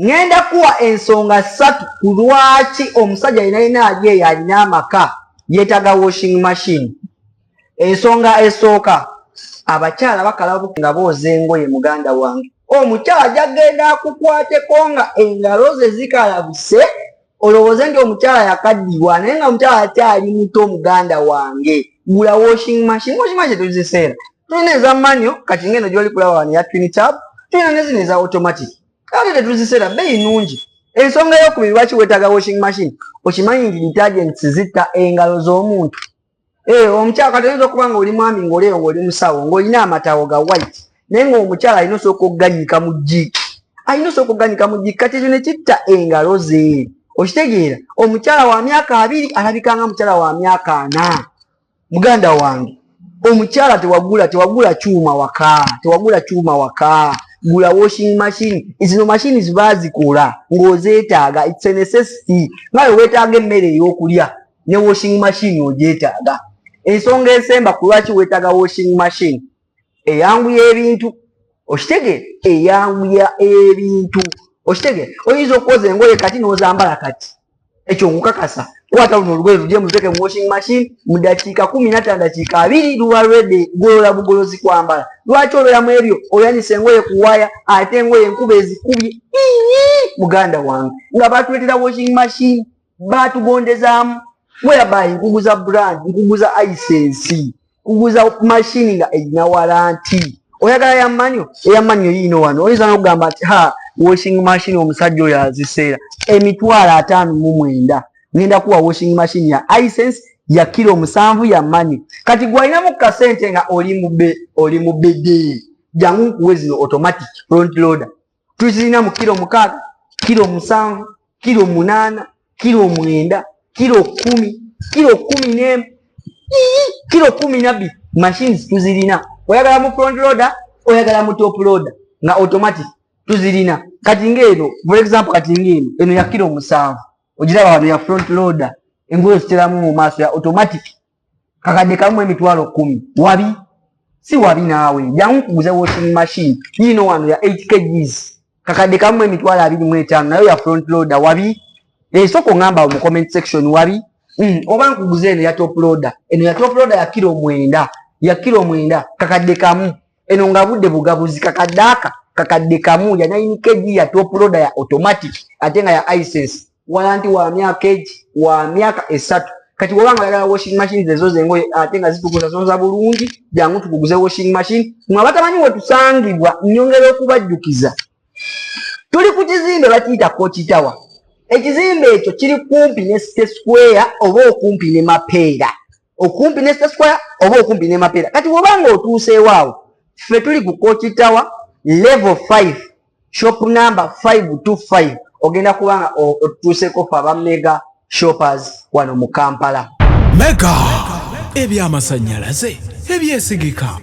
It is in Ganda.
ngenda kuwa ensonga 3 ku lwaki omusajja alina aje yalina amaka yeetaga washing machine. Ensonga esooka, abakyala bakalabuka nga booza engoye muganda wange. Omukyala jagenda akukwateko nga engalo ze zikalabuse, olowooze nti omukyala yakaddiwa naye nga omukyala akyali muto muganda wange. Gula washing machine. Washing machine tuziseera. Tulina eza manual kati ngeno gy'oli kulaba wano ya twin tab, tulina ne zino eza automatic. Kale tetuziseera bbeeyi nnungi. Ensonga y'okubiri lwaki weetaaga washing machine, okimanyi nti detergents zitta engalo z'omuntu. Omukyala kati oyinza okuba nga oli mwami ng'oleeyo ng'oli musawo ng'olina amatawo ga white naye ng'omukyala alina osooka okuganyika mu jjiiki. Kati ekyo ne kitta engalo ze. Okitegeera omukyala wa myaka 2 alabika nga mukyala wa myaka 4. Muganda wange, omukyala tewagula kyuma waka. Gula washing machine. Zino machine zibazikola ng'ozeetaaga, it's a necessity. Ngawe weetaaga emmere ey'okulya ne washing machine ogyetaaga. Ensonga esemba ku lwaki weetaaga washing machine, eyanguya ebintu. Okitegeera oyinza okwoza engoye kati n'ozambala kati. Ekyo nkukakasa kwata luno olugoye lugye muzeke mu washing machine mu dakiika 15 dakiika 2 luba ready, golola bugolozi kwambala. Lwaki ololamu ebyo oyanisa engoye ku waya ate engoye enkuba ezikubye muganda wange nga batuleetera washing machine batugondezaamu. Whereby nkuguza brand, nkuguza Hisense, nkuguza machine nga erina waranti. Oyagala ya manual, eya manual yino wano oyinza n'okugamba nti washing machine omusajja oyo aziseera $59,000. Ngenda kuwa washing machine ya Hisense ya kilo 7 ya manual. Kati gwalinamu kasente nga oli mu bede jangu nkuwe zino automatic front loader. Tuzirina mu kilo 6, kilo 7, kilo 8, kilo 9, kilo 10, kilo 10 kilo 12 machines tuzirina. Oyagala mu front loader, oyagala mu top loader nga automatic tuzirina. Kati ngeno for example kati ngeno eno ya kilo 7 ogiraba wano ya front loader engoye ziteramu mu maaso ya automatic kakadde kamu $10,000. Wabi si wabi naawe jangu kuguza washing machine yino wano ya 8 kgs kakadde kamu $25,000 nayo ya front loader. Wabi soko ngamba mu comment section wabi oba nkuguze eno ya top loader. Eno ya top loader ya kilo 9 kakadde kamu. Eno nga budde bugabuzi kakadde kamu ya 9 kg ya top loader ya automatic ate nga ya Hisense waranti wa myaka 3. Kati wabanga oyagala washing machine ezo zengoye ate nga zitukuza sonza bulungi jangu tukuguze washing machine. Mwabatamanyi wetusangibwa nyongera okubajjukiza tuli ku kizimbe bakiyita Coach Tower. Ekizimbe ekyo kiri kumpi ne State Square oba okumpi ne Mapeera. Kati wabanga otuuseewo awo ffe tuli ku Coach Tower level 5 shop number 525 ogenda kubanga otuuseeko fe aba Mega Shoppers wano mu Kampala. Mega eby'amasannyalaze ebyesigika